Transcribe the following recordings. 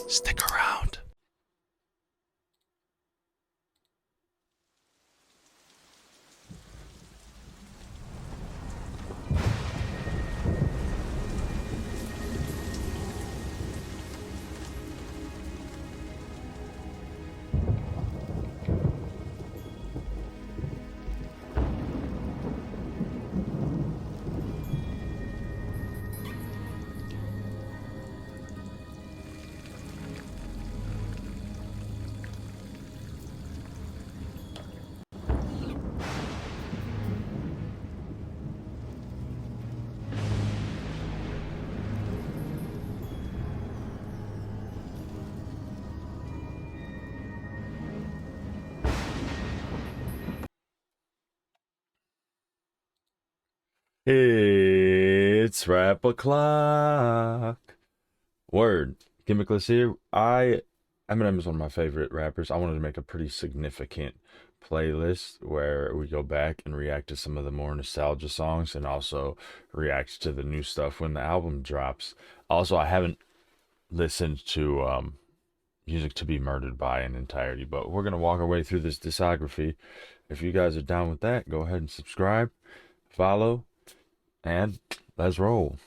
Stick around. It's rap o'clock. Word. Gimmickless here. Eminem is one of my favorite rappers. I wanted to make a pretty significant playlist where we go back and react to some of the more nostalgia songs and also react to the new stuff when the album drops. Also, I haven't listened to Music to Be Murdered by in entirety, but we're gonna walk our way through this discography. If you guys are down with that, go ahead and subscribe, follow, and let's roll.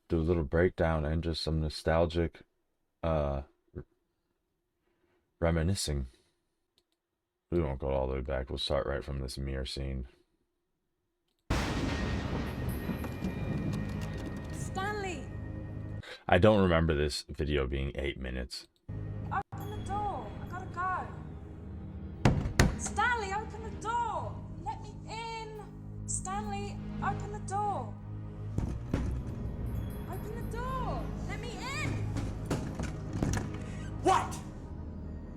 Do a little breakdown and just some nostalgic uh reminiscing. We won't go all the way back. We'll start right from this mirror scene. Stanley! I don't remember this video being 8 minutes. Open the door. I gotta go. Stanley, open the door. Let me in. Stanley, open the door. Open the door. Let me in. What?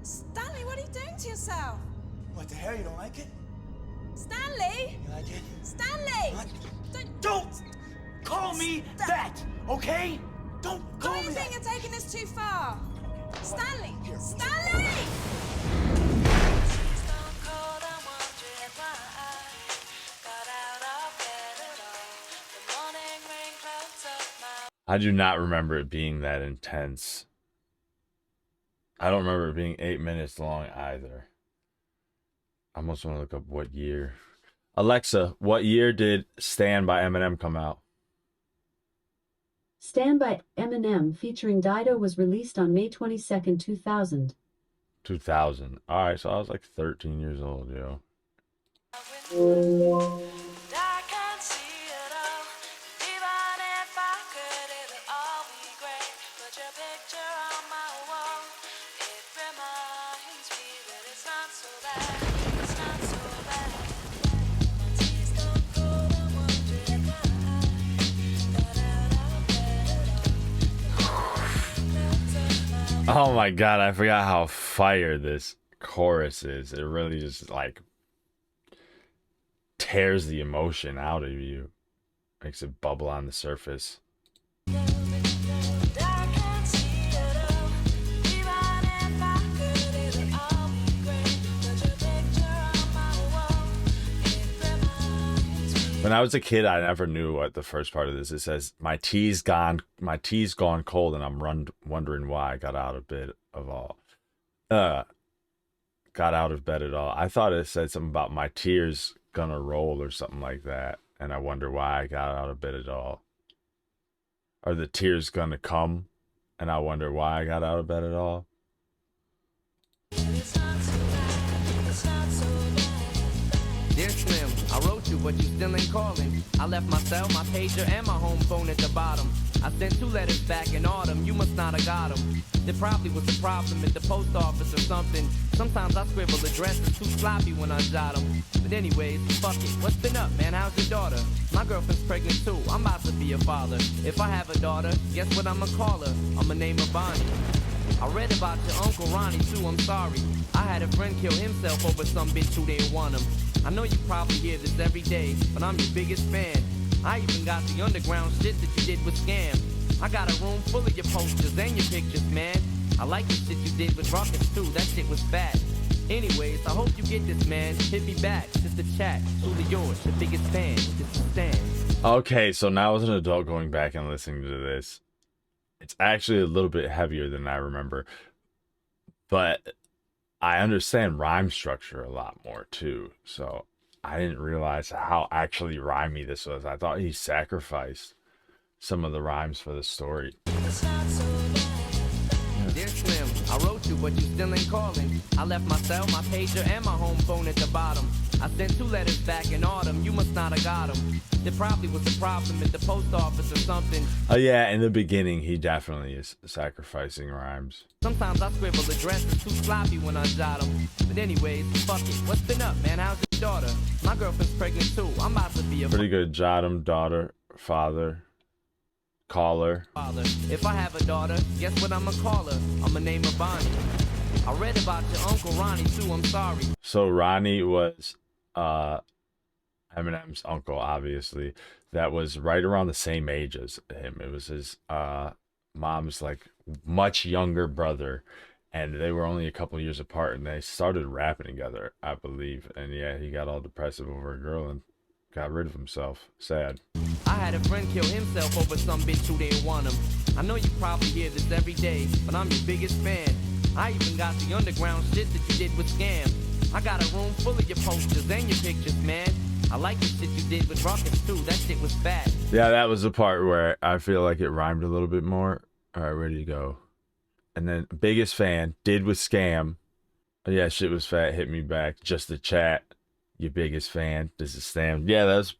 Stanley, what are you doing to yourself? What the hell? You don't like it? Stanley! You like it? Stanley! What? Don't Call me that, okay? Don't call Don't me you think that. you're taking this too far? Stanley! Here. Stanley! I do not remember it being that intense. I don't remember it being 8 minutes long either. I almost want to look up what year. Alexa, what year did Stand by Eminem come out? Stand by Eminem featuring Dido was released on May 22nd, 2000. 2000. Alright, so I was like 13 years old, yo. Oh my god, I forgot how fire this chorus is. It really just like tears the emotion out of you. Makes it bubble on the surface. When I was a kid, I never knew what the first part of this. It says, my tea's gone cold, and I'm wondering why I got out of bed at all. I thought it said something about my tears gonna roll or something like that, and I wonder why I got out of bed at all. Or the tears gonna come, and I wonder why I got out of bed at all. Dear Slim, I wrote you, but you still ain't calling. I left my cell, my pager, and my home phone at the bottom. I sent 2 letters back in autumn, you must not have got them. There probably was a problem at the post office or something. Sometimes I scribble addresses too sloppy when I jot them. But anyways, fuck it, what's been up, man? How's your daughter? My girlfriend's pregnant too, I'm about to be a father. If I have a daughter, guess what I'ma call her? I'ma name her Bonnie. I read about your Uncle Ronnie too, I'm sorry. I had a friend kill himself over some bitch who didn't want him. I know you probably hear this every day, but I'm your biggest fan. I even got the underground shit that you did with Scam. I got a room full of your posters and your pictures, man. I like the shit you did with Rockets too, that shit was fat. Anyways, I hope you get this, man. Hit me back, just a chat. Truly yours, your biggest fan. This is Stan. Okay, so now as an adult going back and listening to this, It's actually a little bit heavier than I remember, but I understand rhyme structure a lot more too. So I didn't realize how actually rhymey this was. I thought he sacrificed some of the rhymes for the story. Dear Slim, I wrote you, but you still ain't calling. I left my cell, my pager, and my home phone at the bottom. I sent 2 letters back in autumn. You must not have got them. There probably was a problem at the post office or something. Oh yeah, in the beginning, he definitely is sacrificing rhymes. Sometimes I scribble addresses too sloppy when I jot them. But anyways, fuck it. What's been up, man? How's your daughter? My girlfriend's pregnant too. I'm about to be a Pretty good. Jot him, daughter, father, caller. father. If I have a daughter, guess what I'ma call her? I'ma name her Bonnie. I read about your Uncle Ronnie too, I'm sorry. So Ronnie was Eminem's uncle, obviously. That was right around the same age as him. It was his mom's like much younger brother, and they were only a couple years apart, and they started rapping together, I believe. And yeah, he got all depressive over a girl and got rid of himself. Sad. I had a friend kill himself over some bitch who didn't want him. I know you probably hear this every day, but I'm your biggest fan. I even got the underground shit that you did with Scam. I got a room full of your posters and your pictures, man. I like the shit you did with Rockets too. That shit was fat. Yeah, that was the part where I feel like it rhymed a little bit more. All right, ready to go. And then biggest fan, did with Scam. Oh, yeah, shit was fat, hit me back. Just the chat, your biggest fan. This is Stam. Yeah, that's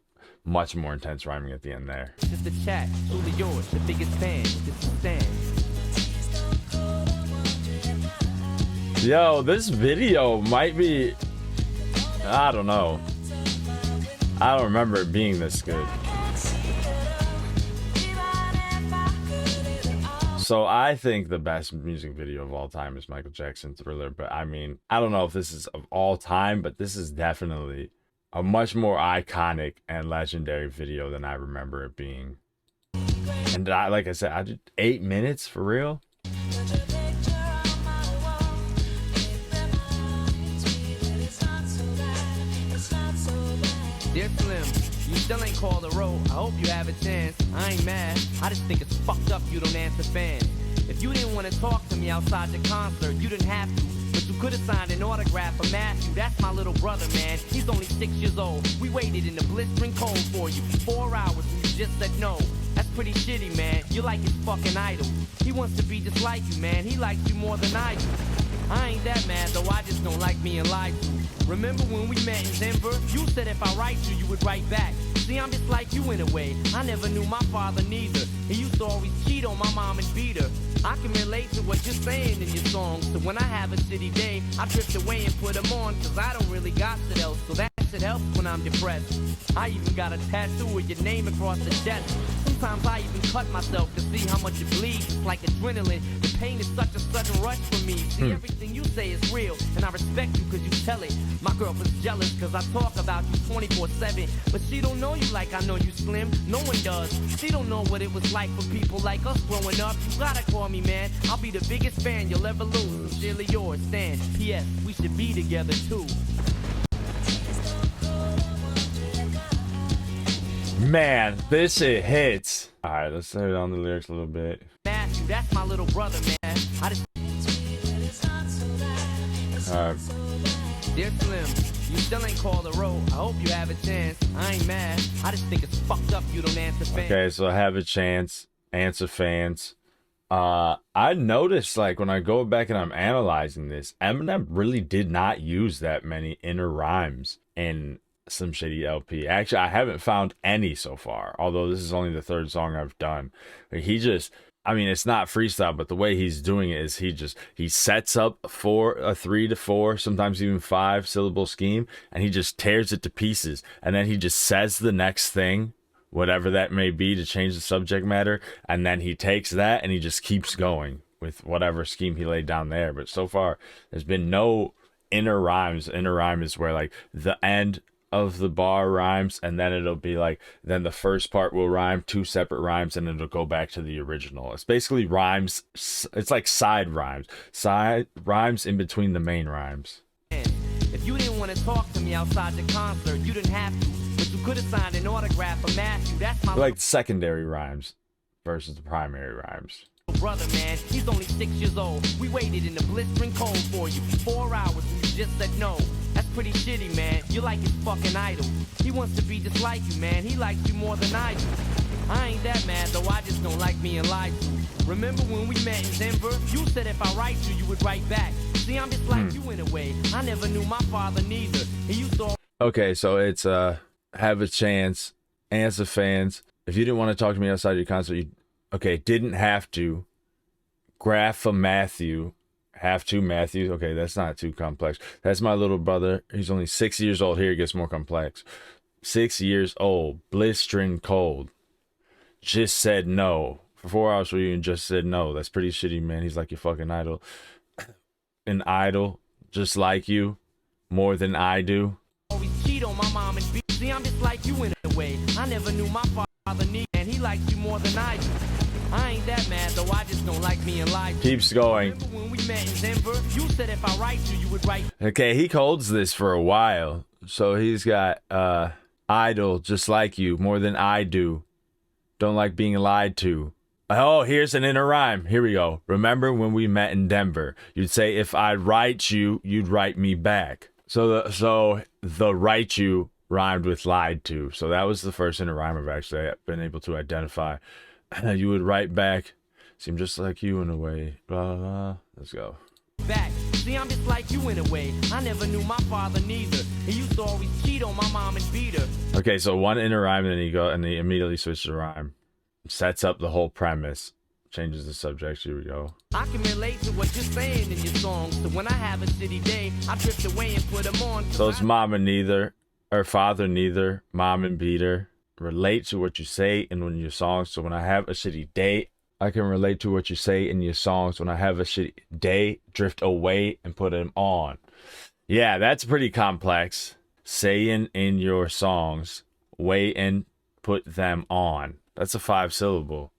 much more intense rhyming at the end there. Just the chat, truly yours, the biggest fan. This is Stan. Yo, this video might be, I don't know. I don't remember it being this good. So I think the best music video of all time is Michael Jackson Thriller, but I mean, I don't know if this is of all time, but this is definitely a much more iconic and legendary video than I remember it being. And like I said, I did 8 minutes for real. Dear Slim, you still ain't called a roll. I hope you have a chance. I ain't mad. I just think it's fucked up you don't answer fans. If you didn't want to talk to me outside the concert, you didn't have to. But you could have signed an autograph for Matthew. That's my little brother, man. He's only 6 years old. We waited in the blistering cold for you. 4 hours and you just said no. That's pretty shitty, man. You're like his fucking idol. He wants to be just like you, man. He likes you more than I do. I ain't that mad, though. I just don't like being lied to. Remember when we met in Denver? You said if I write you, you would write back. See, I'm just like you in a way. I never knew my father neither. He used to always cheat on my mom and beat her. I can relate to what you're saying in your songs. So when I have a shitty day, I drift away and put them on. Cause I don't really got shit else. So that shit helps when I'm depressed. I even got a tattoo with your name across the chest. Sometimes I even cut myself to see how much it bleeds. It's like adrenaline. The pain is such a sudden rush for me. See, everything you say is real. And I respect you cause you tell it. My girlfriend's jealous cause I talk about you 24/7. But she don't know you like I know you, Slim. No one does. She don't know what it was like for people like us growing up. You gotta call me, man. I'll be the biggest fan you'll ever lose. Sincerely yours, Stan. P.S. We should be together too. Man, this shit hits. All right, let's turn down the lyrics a little bit. Matthew, that's my little brother, man. I just... All right. Dear Slim, you still ain't called a roll. I hope you have a chance. I ain't mad. I just think it's fucked up you don't answer fans. Okay, so have a chance. Answer fans. I noticed, like, when I go back and I'm analyzing this, Eminem really did not use that many inner rhymes in Slim Shady LP. Actually, I haven't found any so far, although this is only the 3rd song I've done. He just, I mean, it's not freestyle, but the way he's doing it is he sets up a 3 to 4, sometimes even 5 syllable scheme, and he just tears it to pieces, and then he just says the next thing, whatever that may be, to change the subject matter, and then he takes that and he just keeps going with whatever scheme he laid down there. But so far, there's been no inner rhymes. Inner rhyme is where, like, the end of the bar rhymes, and then it'll be like, then the first part will rhyme 2 separate rhymes, and it'll go back to the original. It's basically rhymes. It's like side rhymes in between the main rhymes. If you didn't want to talk to me outside the concert, you didn't have to. But you could have signed an autograph for Matthew. That's my Like secondary rhymes versus the primary rhymes. brother, man. He's only 6 years old. We waited in the blistering cold for you. 4 hours and you just said no. That's pretty shitty, man. You're like his fucking idol. He wants to be just like you, man. He likes you more than I do. I ain't that mad, though I just don't like being lied to. Remember when we met in Denver? You said if I write you would write back. See, I'm just like you in a way. I never knew my father neither. He used to... Okay, so it's have a chance, answer fans. If you didn't want to talk to me outside your concert, you didn't have to. Graph for Matthew. Have to Matthew. Okay, that's not too complex. That's my little brother. He's only 6 years old. Here it gets more complex. 6 years old, blistering cold. Just said no. For 4 hours for you and just said no. That's pretty shitty, man. He's like your fucking idol. An idol, just like you, more than I do. Always cheat on my mom and be. See, I'm just like you in a way. I never knew my father needed, and he likes you more than I do. I ain't that mad, though I just don't like being lied to. Keeps going. Remember when we met in Denver? You said if I write you would write. Okay, he holds this for a while. So he's got idol, just like you, more than I do. Don't like being lied to. Oh, here's an inner rhyme. Here we go. Remember when we met in Denver? You'd say if I write you, you'd write me back. So the write you rhymed with lied to. So that was the first inner rhyme I've actually been able to identify. You would write back. Seem just like you in a way. Blah, blah, blah. Let's go. Back. See, I'm just like you in a way. I never knew my father neither. He used to always cheat on my mom and beat her. Okay, so one inner rhyme, and then he immediately switches the rhyme. Sets up the whole premise. Changes the subject. Here we go. I can relate to what you're saying in your songs. So when I have a shitty day, I drift away and put them on. So it's mama neither, or father neither, mom and beater. Relate to what you say in your songs. So when I have a shitty day, I can relate to what you say in your songs. When I have a shitty day, drift away and put them on. Yeah, that's pretty complex. Saying in your songs, way and put them on. That's a 5-syllable.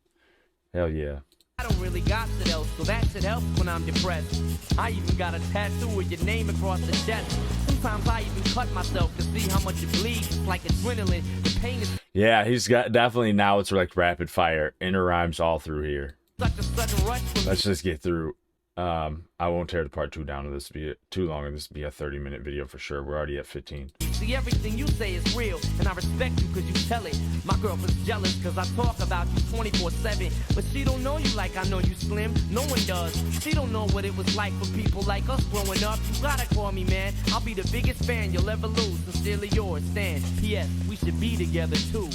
Hell yeah. I don't really got shit else, so that shit helps when I'm depressed. I even got a tattoo with your name across the chest. Sometimes I even cut myself to see how much it bleeds. It's like adrenaline. The pain is Yeah, he's got definitely now it's like rapid fire. Inner rhymes all through here. such a sudden rush for me. Let's just get through. I won't tear the part 2 down to this be too long, and this be a 30-minute video for sure. We're already at 15. See, everything you say is real, and I respect you because you tell it. My girlfriend's jealous because I talk about you 24/7, but she don't know you like I know you, Slim. No one does. She don't know what it was like for people like us growing up. You gotta call me, man. I'll be the biggest fan you'll ever lose. Sincerely yours, Stan. P.S. We should be together too.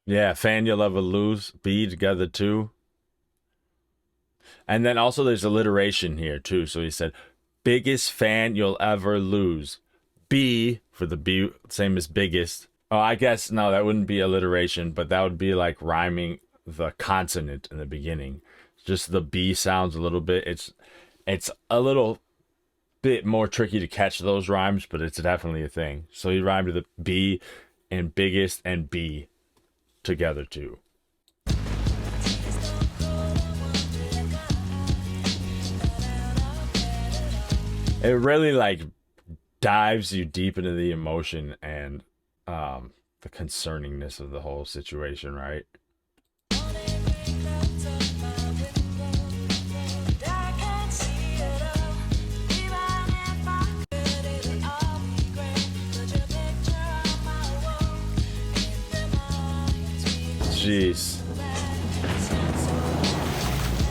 Yeah, fan you'll ever lose. Be together too. And then also there's alliteration here too. So he said, biggest fan you'll ever lose. B for the B, same as biggest. Oh, I guess, no, that wouldn't be alliteration, but that would be like rhyming the consonant in the beginning. Just the B sounds a little bit. It's a little bit more tricky to catch those rhymes, but it's definitely a thing. So he rhymed the B and biggest and B together too. It really like dives you deep into the emotion and the concerningness of the whole situation, right? Jeez.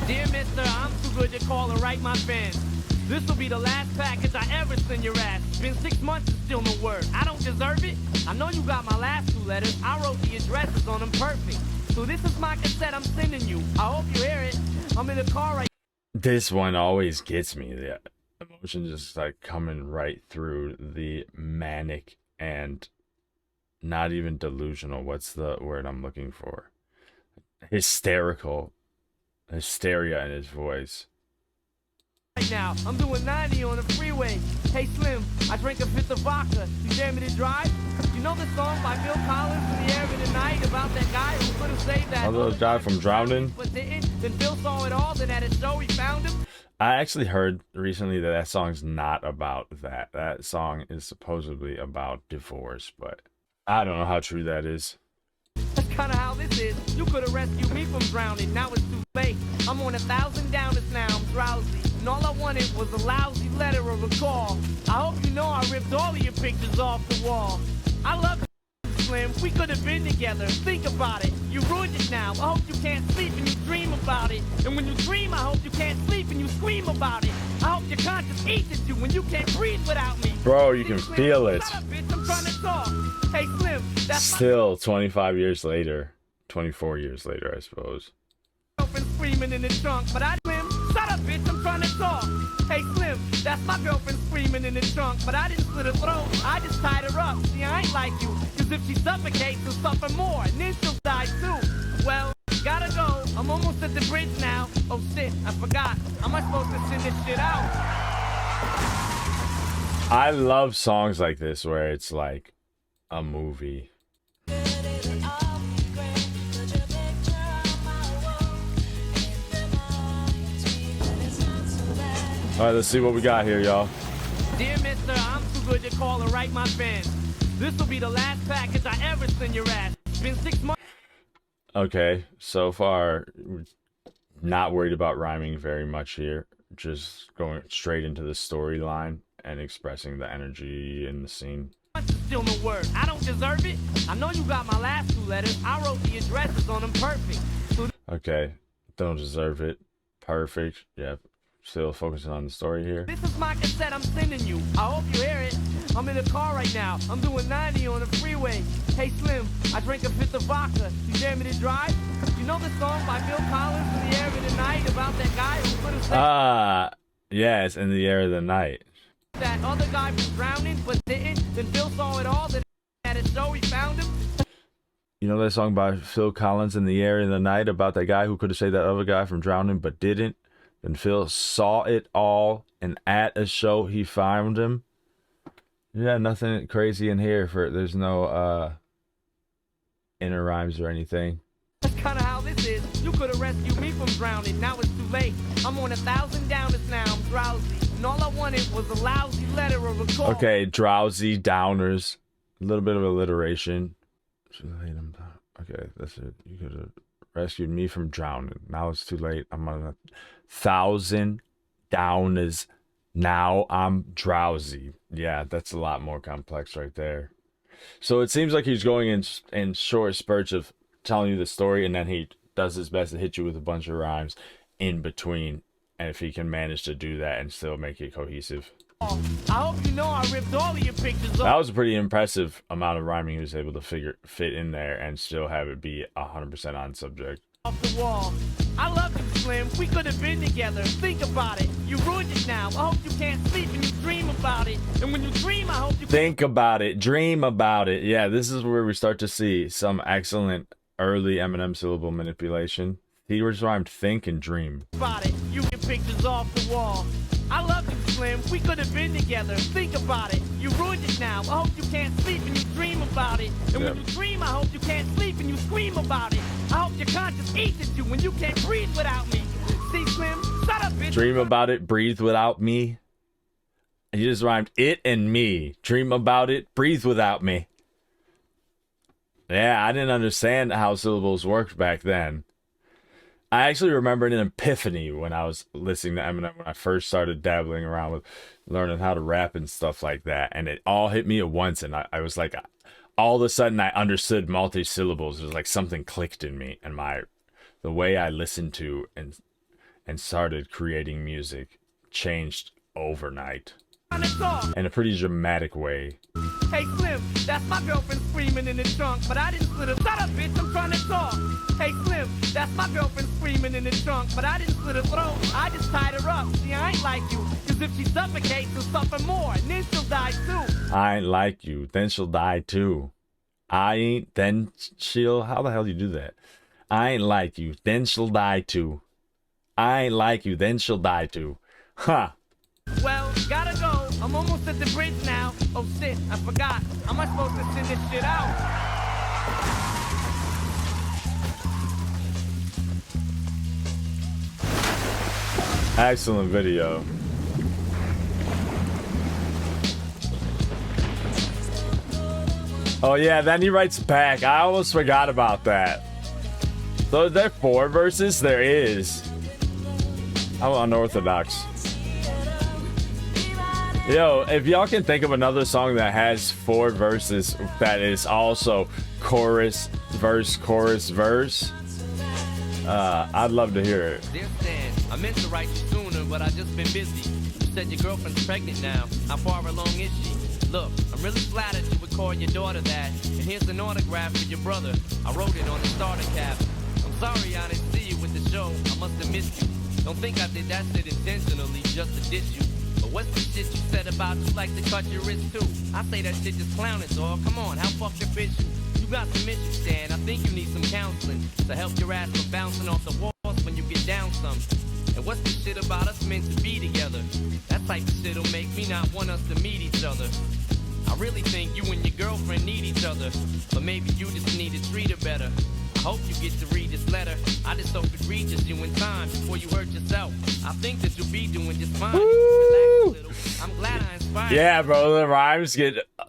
Dear mister, I'm too good to call and write my fans. This will be the last package I ever send your ass. It's been 6 months and still no word. I don't deserve it. I know you got my last 2 letters. I wrote the addresses on them perfect. So this is my cassette I'm sending you. I hope you hear it. I'm in the car right. This one always gets me. The emotion just like coming right through the manic and not even delusional. What's the word I'm looking for? Hysterical. Hysteria in his voice. Right now, I'm doing 90 on the freeway. Hey Slim, I drank a fifth of vodka. You dare me to drive? You know the song by Bill Collins in the air of the night about that guy who could have saved that Although guy from drowning. But didn't. Then Bill saw it all. Then at his show he found him. I actually heard recently that song's not about that. That song is supposedly about divorce, but I don't know how true that is. That's kind of how how this is. You could have rescued me from drowning. Now it's too late. I'm on 1,000 downers now. I'm drowsy. And all I wanted was a lousy letter or a call. I hope you know I ripped all of your pictures off the wall. I love you, Slim. We could have been together. Think about it. You ruined it now. I hope you can't sleep and you dream about it. And when you dream, I hope you can't sleep and you scream about it. I hope your conscience eats at you when you can't breathe without me. Bro, you See, can Slim, feel it. shut up, bitch. I'm trying to talk. Hey, Slim, that's Still 25 years later. 24 years later, I suppose. my girlfriend screaming in the trunk, but I Slim, shut up, bitch. I'm trying to talk. Hey, Slim, that's my girlfriend screaming in the trunk, but I didn't slit her throat. I just tied her up. See, I ain't like you, cause if she suffocates, she'll suffer more, and then she'll die too. Well, gotta go. I'm almost at the bridge now. Oh shit, I forgot. Am I supposed to send this shit out? I love songs like this where it's like a movie. All right, let's see what we got here, y'all. Dear mister, I'm too good to call or write my fans. This will be the last package I ever send your ass. It's been 6 months. Okay, so far, not worried about rhyming very much here. Just going straight into the storyline and expressing the energy in the scene. Still no word. I don't deserve it. I know you got my last 2 letters. I wrote the addresses on them perfect. So Okay, don't deserve it. Perfect. Yep. Still focusing on the story here. this is my cassette I'm sending you. I hope you hear it. I'm in the car right now. I'm doing 90 on the freeway. Hey Slim, I drank a fifth of vodka. You dare me to drive? You know the song by Phil Collins, In the Air of the Night, about that guy who could have said Yeah, it's In the Air of the Night. that other guy was drowning but didn't? Then Phil saw it all. Then at his show he found him. You know that song by Phil Collins, In the Air of the Night, about that guy who could have saved that other guy from drowning but didn't? Then Phil saw it all, and at a show he found him. Yeah, nothing crazy in here. There's no inner rhymes or anything. That's kinda how this is. You could have rescued me from drowning. Now it's too late. I'm on 1,000 downers now. I'm drowsy. And all I wanted was a lousy letter or a call. Okay, drowsy, downers, a little bit of alliteration. Okay, that's it. You could have rescued me from drowning. Now it's too late. I'm on 1,000 downers. Now I'm drowsy. Yeah, that's a lot more complex right there. So it seems like he's going in short spurts of telling you the story, and then he does his best to hit you with a bunch of rhymes in between. And if he can manage to do that and still make it cohesive. I hope you know I ripped all of your pictures That off was a pretty impressive amount of rhyming he was able to fit in there and still have it be 100% on subject. the wall. I love you, Slim. We could have been together. Think about it. You ruined it now. I hope you can't sleep and you dream about it. And when you dream, I hope you Think about it. Dream about it. Yeah, this is where we start to see some excellent early Eminem syllable manipulation. He was rhymed think and dream. about it. You get pictures off the wall. I love you, Slim. We could have been together. Think about it. You ruined it now. I hope you can't sleep and you dream about it. And when you dream, I hope you can't sleep and you scream about it. I hope your conscience eats at you when you can't breathe without me. See, Slim, shut up, bitch. Dream about it, breathe without me. And you just rhymed it and me. Dream about it, breathe without me. Yeah, I didn't understand how syllables worked back then. I actually remember an epiphany when I was listening to Eminem when I first started dabbling around with learning how to rap and stuff like that. And it all hit me at once. And I was like, all of a sudden I understood multi-syllables. It was like something clicked in me. And the way I listened to and started creating music changed overnight. In a pretty dramatic way. Hey Slim, that's my girlfriend screaming in the trunk, but I didn't slit her. Shut up, bitch, I'm trying to talk. Hey Slim, that's my girlfriend screaming in the trunk, but I didn't slit her throat. I just tied her up. See, I ain't like you, cause if she suffocates, she'll suffer more, and then she'll die too. I ain't like you, then she'll die too. I ain't, then she'll. How the hell do you do that? I ain't like you, then she'll die too. I ain't like you, then she'll die too. Huh. Well, gotta go. I'm almost at the bridge now. Oh shit, I forgot. How am I supposed to send this shit out? Excellent video. Oh yeah, then he writes back. I almost forgot about that. So is there 4 verses? There is. I'm unorthodox. Yo, if y'all can think of another song that has 4 verses that is also chorus, verse, I'd love to hear it. Dear Stan, I meant to write you sooner, but I just been busy. You said your girlfriend's pregnant now. How far along is she? Look, I'm really flattered you would call your daughter that. And here's an autograph for your brother. I wrote it on the starter cap. I'm sorry I didn't see you with the show. I must have missed you. Don't think I did that shit intentionally just to diss you. But what's the shit you said about you like to cut your wrist too? I say that shit just clowning, dog. Come on, how fucked up is you? You got some issues, Stan. I think you need some counseling to help your ass from bouncing off the walls when you get down some. And what's the shit about us meant to be together? That type of shit'll make me not want us to meet each other. I really think you and your girlfriend need each other, but maybe you just need to treat her better. I hope you get to read this letter. I just hope it reaches you in time before you hurt yourself. I think that you'll be doing just fine. Relax a little. I'm glad I inspired you. Yeah, bro,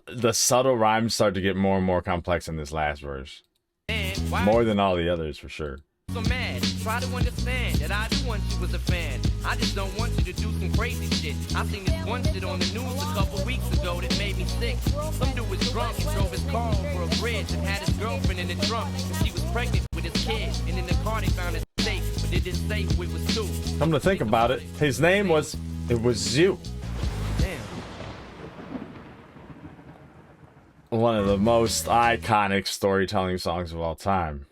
the subtle rhymes start to get more and more complex in this last verse. And why More than all the others, for sure. so mad? Try to understand that I do want you as a fan. I just don't want you to do some crazy shit. I seen this one shit on the news a couple weeks ago that made me sick. Some dude was drunk and drove his car over a bridge and had his girlfriend in the trunk. And she was pregnant with his kid. And in the car they found it safe, but it didn't say who it was to. Come to think about it, his name was you. Damn. One of the most iconic storytelling songs of all time.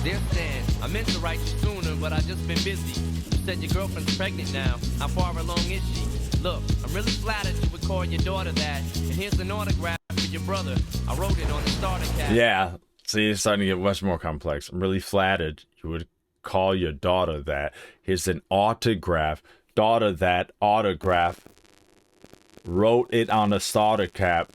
Dear Stan, I meant to write you sooner, but I just been busy. You said your girlfriend's pregnant now. How far along is she? Look, I'm really flattered you would call your daughter that. And here's an autograph for your brother. I wrote it on the starter cap. Yeah, see, it's starting to get much more complex. I'm really flattered you would call your daughter that. Here's an autograph. Daughter that autograph. Wrote it on the starter cap.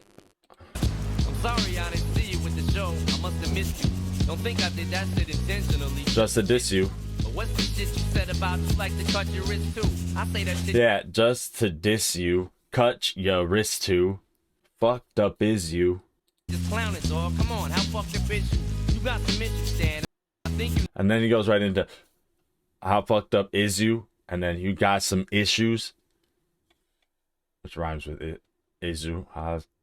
I'm sorry I didn't see you with the show. I must have missed you. Don't think I did that shit intentionally. Just to diss you. But what's the shit you said about you like to cut your wrist too? I say that shit. Yeah, just to diss you. Cut your wrist to. Fucked up is you. Just clowning, dog. Come on, how fucked up is you? You got some issues, Stan. I think you And then he goes right into how fucked up is you? And then you got some issues. Which rhymes with it. Izu,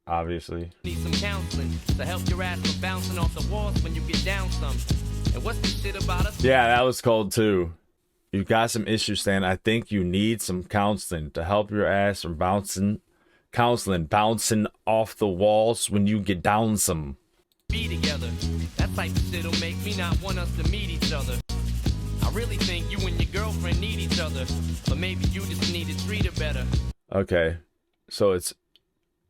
obviously. need some counseling to help your ass from bouncing off the walls when you get down some. And what's the shit about us? Yeah, that was cold too. You got some issues, Stan. I think you need some counseling to help your ass from bouncing off the walls when you get down some. Be together. That type of shit'll make me not want us to meet each other. I really think you and your girlfriend need each other, but maybe you just need to treat her better. Okay, so it's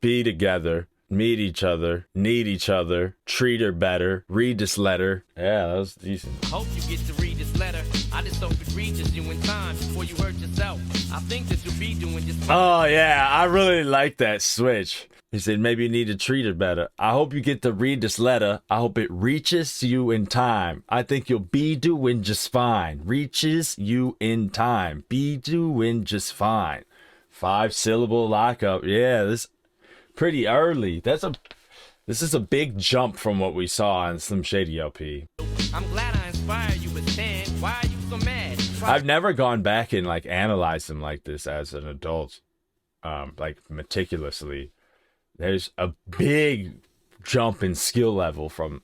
be together, meet each other, need each other, treat her better, read this letter. Yeah, that was decent. I hope you get to read this letter. I just hope it reaches you in time before you hurt yourself. I think that you'll be doing just fine. Oh yeah, I really like that switch. He said maybe you need to treat her better. I hope you get to read this letter. I hope it reaches you in time. I think you'll be doing just fine. Reaches you in time. Be doing just fine. 5-syllable lockup. Yeah, this pretty early. This is a big jump from what we saw on Slim Shady LP. I'm glad I inspired you, but Stan, why are you so mad? I've never gone back and like analyzed them like this as an adult, like meticulously. There's a big jump in skill level from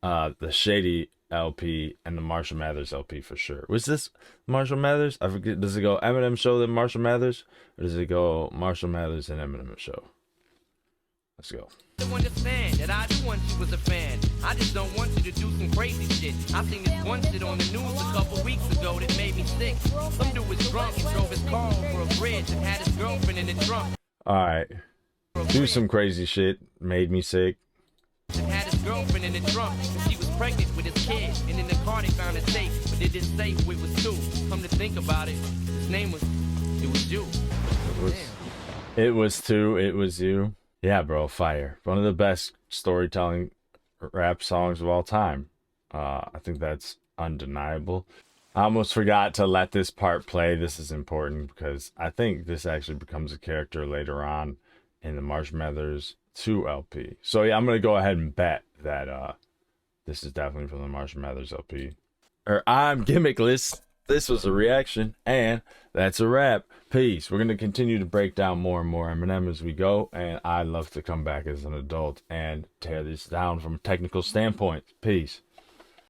the Shady LP and the Marshall Mathers LP for sure. Was this Marshall Mathers? I forget. Does it go Eminem Show then Marshall Mathers, or does it go Marshall Mathers and Eminem Show? Let's go. To understand that I do want you as a fan. I just don't want you to do some crazy shit. I seen this one shit on the news a couple weeks ago that made me sick. Some dude was drunk and drove his car over a bridge and had his girlfriend in the trunk. All right. Do some crazy shit. Made me sick. And had his girlfriend in the trunk. And she was pregnant with his kid. And in the car they found it safe. But they didn't say who it was to. Come to think about it, his name was, it was you. It was you. Yeah, bro, fire. One of the best storytelling rap songs of all time. I think that's undeniable. I almost forgot to let this part play. This is important because I think this actually becomes a character later on in the Marsh Mathers 2 LP. So yeah, I'm gonna go ahead and bet that this is definitely from the Marsh Mathers LP. I'm Gimmickless. This was a reaction, and that's a wrap. Peace. We're gonna continue to break down more and more Eminem as we go, and I love to come back as an adult and tear this down from a technical standpoint. Peace.